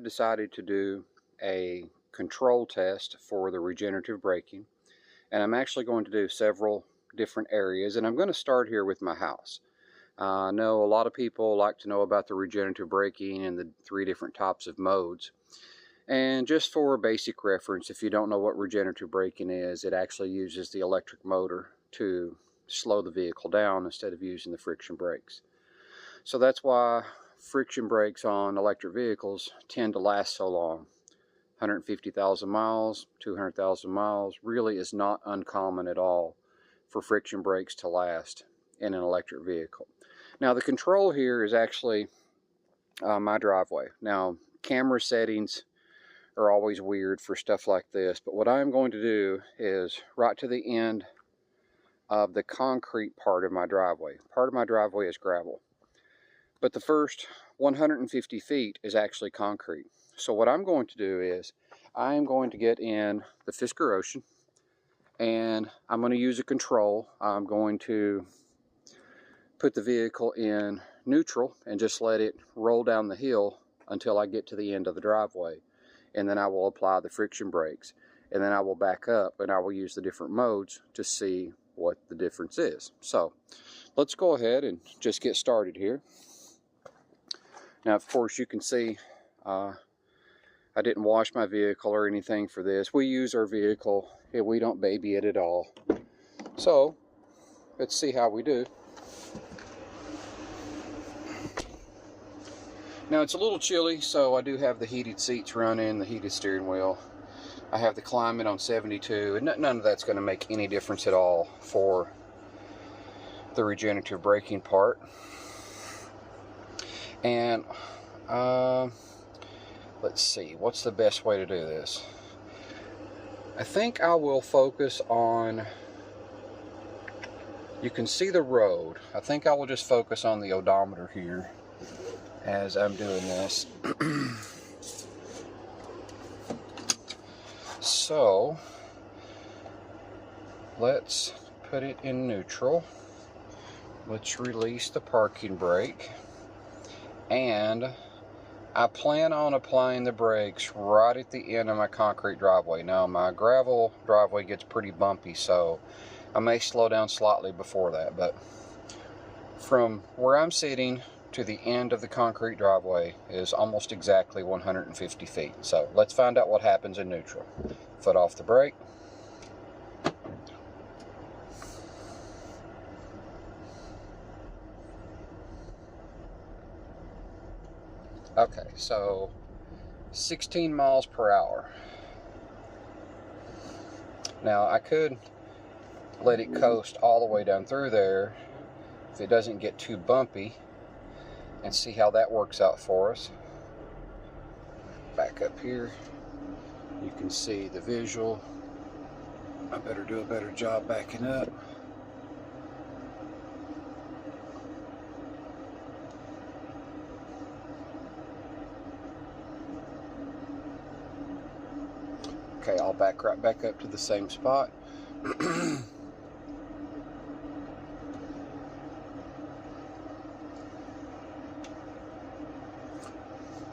have decided to do a control test for the regenerative braking, and I'm actually going to do several different areas, and I'm going to start here with my house. I know a lot of people like to know about the regenerative braking and the 3 different types of modes. And just for basic reference, if you don't know what regenerative braking is, it actually uses the electric motor to slow the vehicle down instead of using the friction brakes. So that's why friction brakes on electric vehicles tend to last so long. 150,000 miles, 200,000 miles really is not uncommon at all for friction brakes to last in an electric vehicle. Now the control here is actually my driveway. Now camera settings are always weird for stuff like this, but what I'm going to do is right to the end of the concrete part of my driveway. Part of my driveway is gravel, but the first 150 feet is actually concrete. So what I'm going to do is I am going to get in the Fisker Ocean, and I'm going to use a control. I'm going to put the vehicle in neutral and just let it roll down the hill until I get to the end of the driveway. And then I will apply the friction brakes. And then I will back up and I will use the different modes to see what the difference is. So let's go ahead and just get started here. Now, of course, you can see I didn't wash my vehicle or anything for this. We use our vehicle and we don't baby it at all. So let's see how we do. Now it's a little chilly, so I do have the heated seats running, the heated steering wheel. I have the climate on 72, and none of that's going to make any difference at all for the regenerative braking part. And let's see, what's the best way to do this? I think I will focus on, you can see the road. I think I will just focus on the odometer here as I'm doing this. So let's put it in neutral. Let's release the parking brake, and I plan on applying the brakes right at the end of my concrete driveway. Now my gravel driveway gets pretty bumpy, so I may slow down slightly before that, but from where I'm sitting to the end of the concrete driveway is almost exactly 150 feet. So let's find out what happens in neutral. Foot off the brake. Okay, so 16 miles per hour. Now I could let it coast all the way down through there if it doesn't get too bumpy, and see how that works out for us. Back up here, you can see the visual. I better do a better job backing up. Okay, I'll back right back up to the same spot.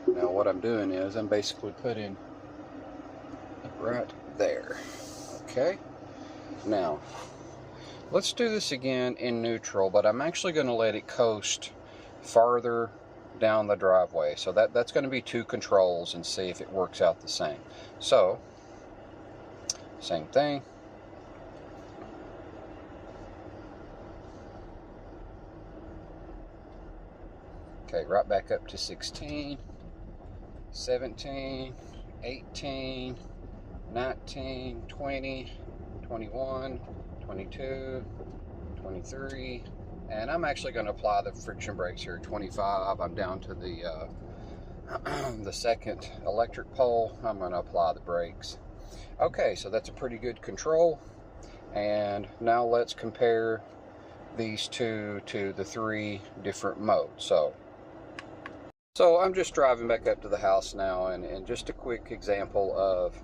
Now what I'm doing is I'm basically putting right there. Okay, now let's do this again in neutral, but I'm actually going to let it coast farther down the driveway. So that's going to be 2 controls, and see if it works out the same. So same thing. Okay, right back up to 16. 17, 18, 19, 20, 21, 22, 23, and I'm actually going to apply the friction brakes here. 25, I'm down to the the second electric pole. I'm going to apply the brakes. Okay, so that's a pretty good control. And now let's compare these two to the 3 different modes. So I'm just driving back up to the house now, and just a quick example of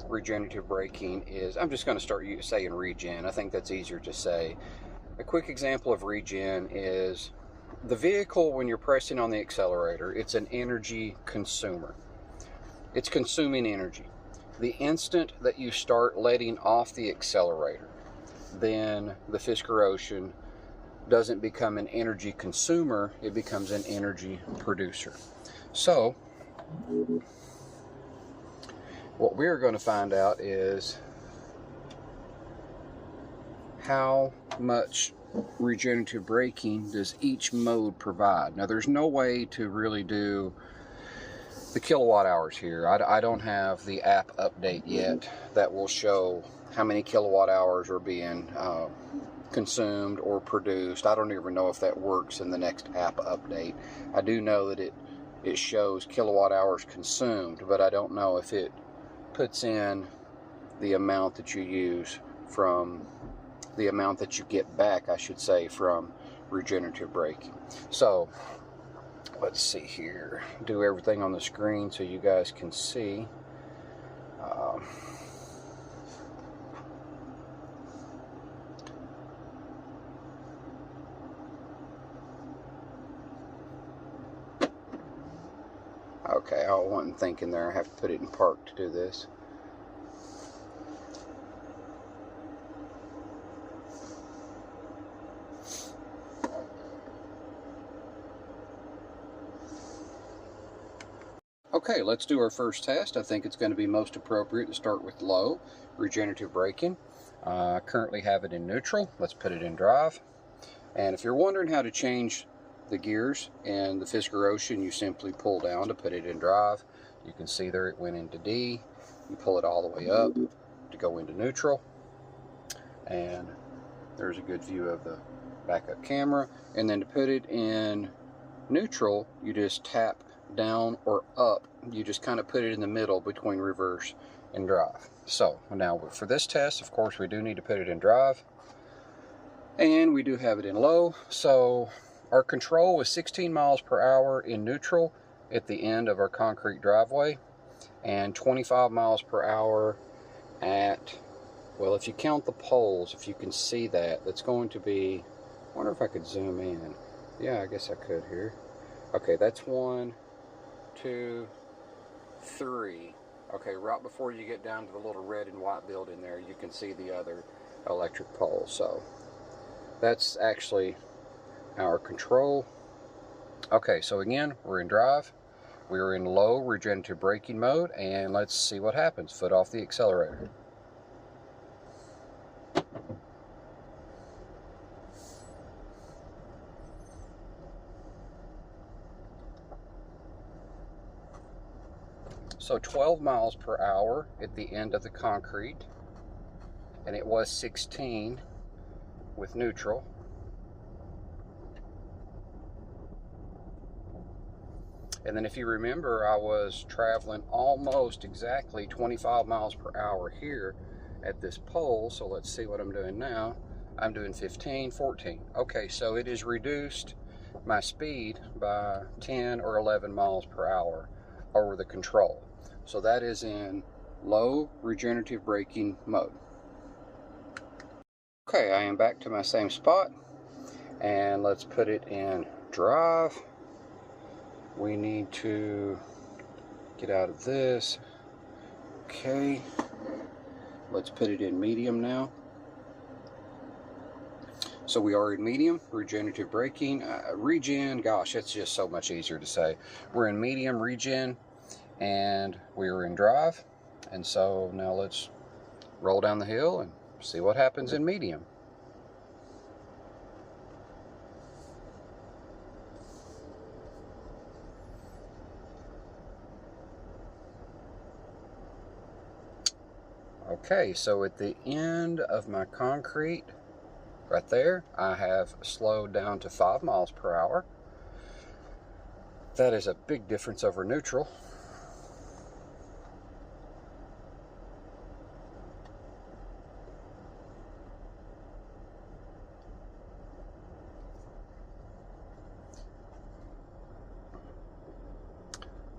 regenerative braking is, I'm just going to start saying regen. I think that's easier to say. A quick example of regen is the vehicle, when you're pressing on the accelerator, it's an energy consumer. it's consuming energy. The instant that you start letting off the accelerator, then the Fisker Ocean doesn't become an energy consumer, it becomes an energy producer. So what we're going to find out is how much regenerative braking does each mode provide. Now there's no way to really do the kilowatt hours here. I don't have the app update yet that will show how many kilowatt hours are being consumed or produced. I don't even know if that works in the next app update. I do know that it shows kilowatt hours consumed, but I don't know if it puts in the amount that you use from the amount that you get back, I should say, from regenerative braking. So let's see here, do everything on the screen so you guys can see. Okay, I wasn't thinking there. I have to put it in park to do this. Okay, let's do our first test. I think it's going to be most appropriate to start with low regenerative braking. I currently have it in neutral. Let's put it in drive. And if you're wondering how to change the gears in the Fisker Ocean, you simply pull down to put it in drive. You can see there it went into D. You pull it all the way up to go into neutral. And there's a good view of the backup camera. And then to put it in neutral, you just tap down or up. You just kind of put it in the middle between reverse and drive. So now for this test, of course, we do need to put it in drive, and we do have it in low. So our control was 16 miles per hour in neutral at the end of our concrete driveway, and 25 miles per hour at, well, if you count the poles, if you can see that, that's going to be, I wonder if I could zoom in. Yeah, I guess I could here. Okay, that's 1, 2, 3. Okay, right before you get down to the little red and white building there, you can see the other electric pole. So that's actually our control. Okay, so again, we're in drive. We're in low regenerative braking mode, and let's see what happens. Foot off the accelerator. So 12 miles per hour at the end of the concrete, and it was 16 with neutral. And then if you remember, I was traveling almost exactly 25 miles per hour here at this pole. So let's see what I'm doing now. I'm doing 15, 14. Okay, so it has reduced my speed by 10 or 11 miles per hour over the control. So that is in low regenerative braking mode. Okay, I am back to my same spot, and let's put it in drive. We need to get out of this. Okay, let's put it in medium now. So we are in medium regenerative braking. Regen, gosh, it's just so much easier to say. We're in medium regen, and we're in drive. And so now let's roll down the hill and see what happens in medium. Okay, so at the end of my concrete, right there, I have slowed down to 5 miles per hour. That is a big difference over neutral.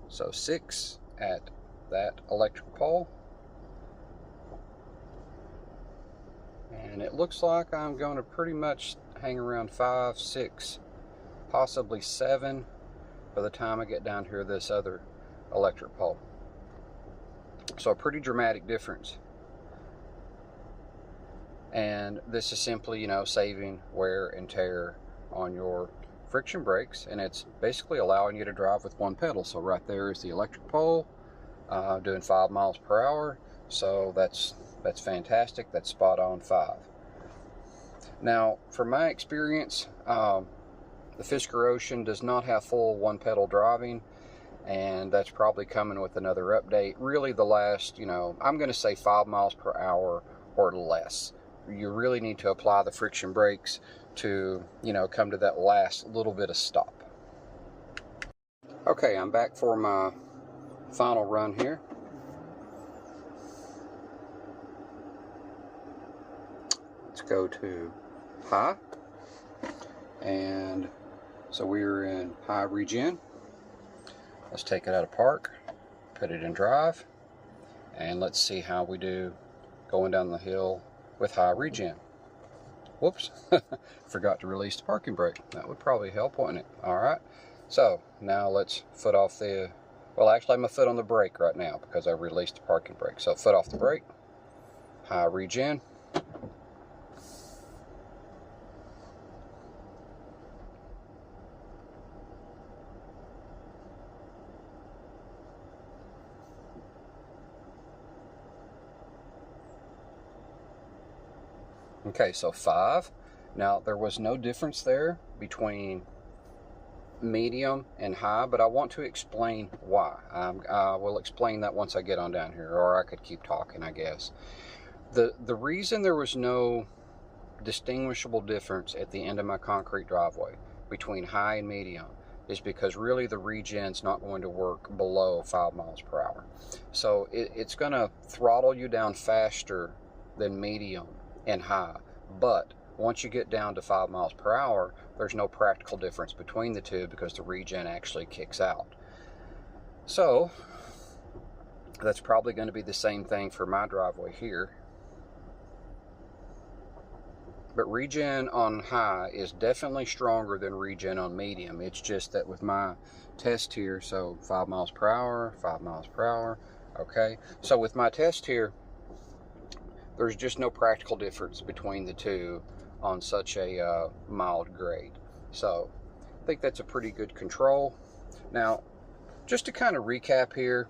So 6 at that electric pole. And it looks like I'm going to pretty much hang around 5, 6, possibly 7 by the time I get down here this other electric pole. So a pretty dramatic difference. And this is simply, you know, saving wear and tear on your friction brakes, and it's basically allowing you to drive with one pedal. So right there is the electric pole, doing 5 miles per hour. So that's fantastic. That's spot on 5. Now, from my experience, the Fisker Ocean does not have full one pedal driving, and that's probably coming with another update. Really, the last, you know, I'm going to say 5 miles per hour or less. You really need to apply the friction brakes to, you know, come to that last little bit of stop. Okay, I'm back for my final run here. Let's go to high. And so we're in high regen. Let's take it out of park, put it in drive, and let's see how we do going down the hill with high regen. Whoops, forgot to release the parking brake. That would probably help, wouldn't it? All right, so now let's foot off the, well, actually I'm a foot on the brake right now because I released the parking brake. So foot off the brake, high regen. Okay, so 5. Now, there was no difference there between medium and high, but I want to explain why. I will explain that once I get on down here, or I could keep talking, I guess. The reason there was no distinguishable difference at the end of my concrete driveway between high and medium is because really the regen's not going to work below 5 miles per hour. So it's going to throttle you down faster than medium and high, but once you get down to 5 miles per hour, there's no practical difference between the two because the regen actually kicks out. So that's probably going to be the same thing for my driveway here. But regen on high is definitely stronger than regen on medium. It's just that with my test here, so 5 miles per hour, 5 miles per hour, okay? So with my test here, there's just no practical difference between the two on such a mild grade. So I think that's a pretty good control. Now, just to kind of recap here,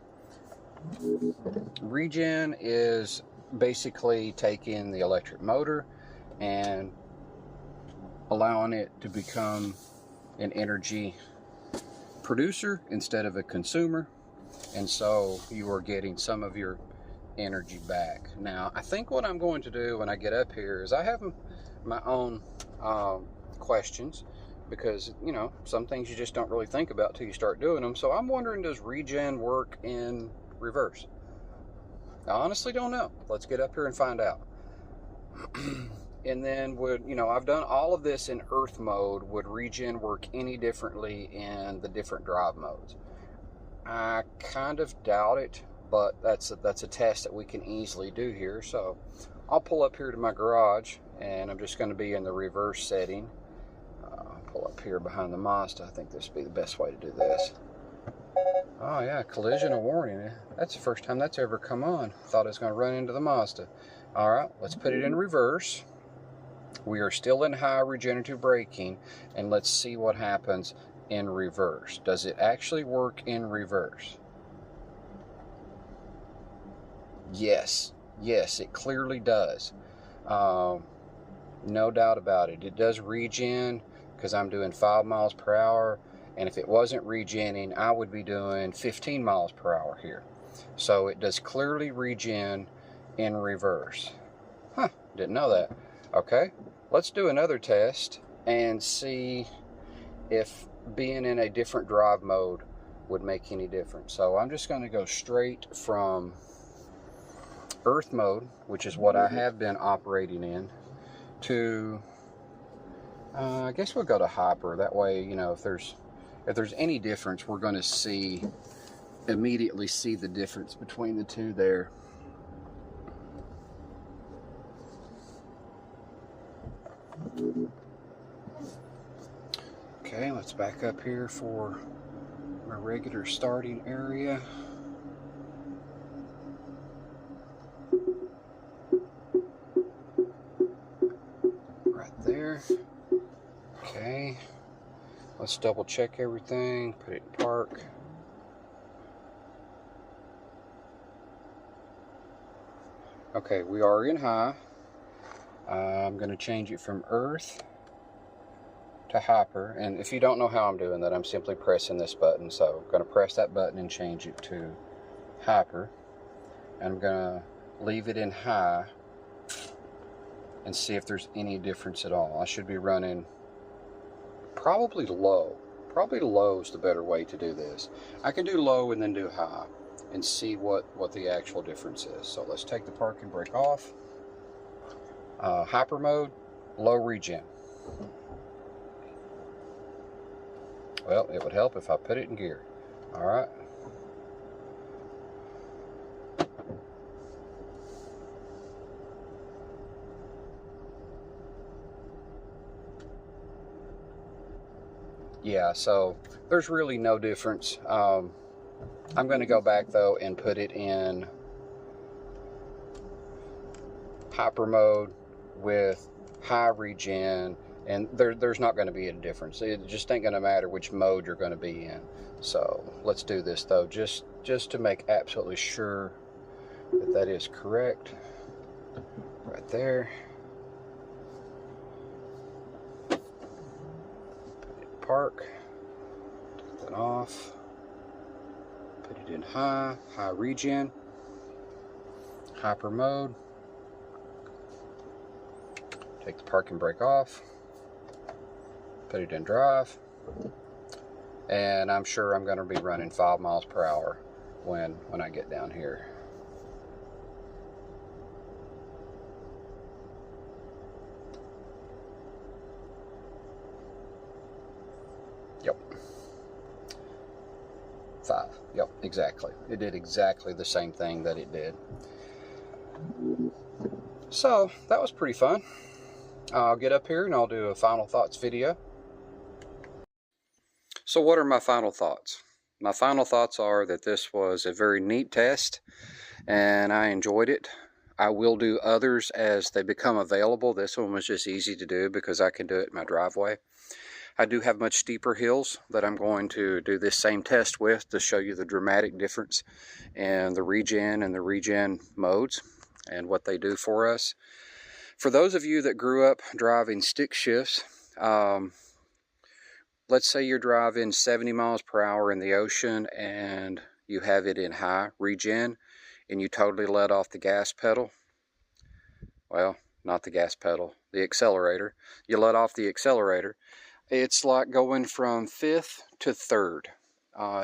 regen is basically taking the electric motor and allowing it to become an energy producer instead of a consumer, and so you are getting some of your energy back. Now, I think what I'm going to do when I get up here is I have my own questions, because, you know, some things you just don't really think about till you start doing them. So I'm wondering, does regen work in reverse? I honestly don't know. Let's get up here and find out. And then I've done all of this in earth mode. Would regen work any differently in the different drive modes? I kind of doubt it, but that's a test that we can easily do here. So I'll pull up here to my garage, and I'm just going to be in the reverse setting. I'll pull up here behind the Mazda. I think this would be the best way to do this. Oh yeah, collision warning. That's the first time that's ever come on. Thought I was going to run into the Mazda. All right, let's put it in reverse. We are still in high regenerative braking, and let's see what happens in reverse. Does it actually work in reverse? Yes, it clearly does. No doubt about it. It does regen because I'm doing 5 miles per hour, and if it wasn't regenning, I would be doing 15 miles per hour here. So it does clearly regen in reverse. Huh, didn't know that. Okay, let's do another test and see if being in a different drive mode would make any difference. So I'm just going to go straight from earth mode, which is what I have been operating in, to I guess we'll go to hyper. That way, you know, if there's any difference, we're going to immediately see the difference between the two there. Okay, let's back up here for my regular starting area. there. Okay. Let's double check everything. Put it in park. Okay, we are in high. I'm going to change it from earth to hyper. And if you don't know how I'm doing that, I'm simply pressing this button. So I'm going to press that button and change it to hyper. And I'm going to leave it in high and see if there's any difference at all. I should be running probably low. Probably low is the better way to do this. I can do low and then do high and see what the actual difference is. So let's take the parking brake off. Hyper mode, low regen. Well, it would help if I put it in gear. All right. Yeah, so there's really no difference. I'm going to go back though and put it in hyper mode with high regen, and there's not going to be a difference. It just ain't going to matter which mode you're going to be in. So let's do this though, just to make absolutely sure that is correct. Right there. Park, take that off, put it in high regen, hyper mode, take the parking brake off, put it in drive, and I'm sure I'm going to be running 5 miles per hour when I get down here. Yep. 5. Yep, exactly. It did exactly the same thing that it did. So that was pretty fun. I'll get up here and I'll do a final thoughts video. So what are my final thoughts? My final thoughts are that this was a very neat test and I enjoyed it. I will do others as they become available. This one was just easy to do because I can do it in my driveway. I do have much steeper hills that I'm going to do this same test with to show you the dramatic difference in the regen and the regen modes and what they do for us. For those of you that grew up driving stick shifts, let's say you're driving 70 miles per hour in the ocean and you have it in high regen and you totally let off the gas pedal. Well, not the gas pedal, the accelerator. You let off the accelerator. It's like going from 5th to 3rd.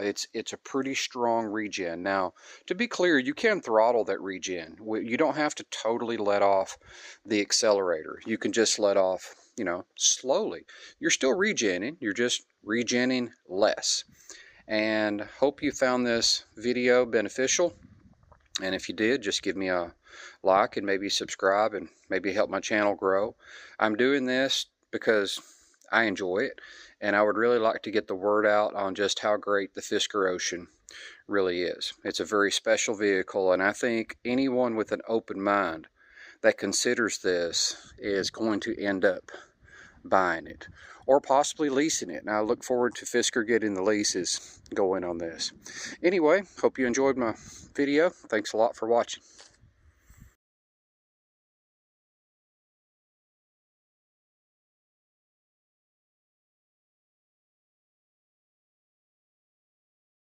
It's a pretty strong regen. Now, to be clear, you can throttle that regen. You don't have to totally let off the accelerator. You can just let off, you know, slowly. You're still regenning. You're just regenning less. And hope you found this video beneficial. And if you did, just give me a like and maybe subscribe and maybe help my channel grow. I'm doing this because I enjoy it, and I would really like to get the word out on just how great the Fisker Ocean really is. It's a very special vehicle, and I think anyone with an open mind that considers this is going to end up buying it or possibly leasing it. And I look forward to Fisker getting the leases going on this. Anyway, hope you enjoyed my video. Thanks a lot for watching.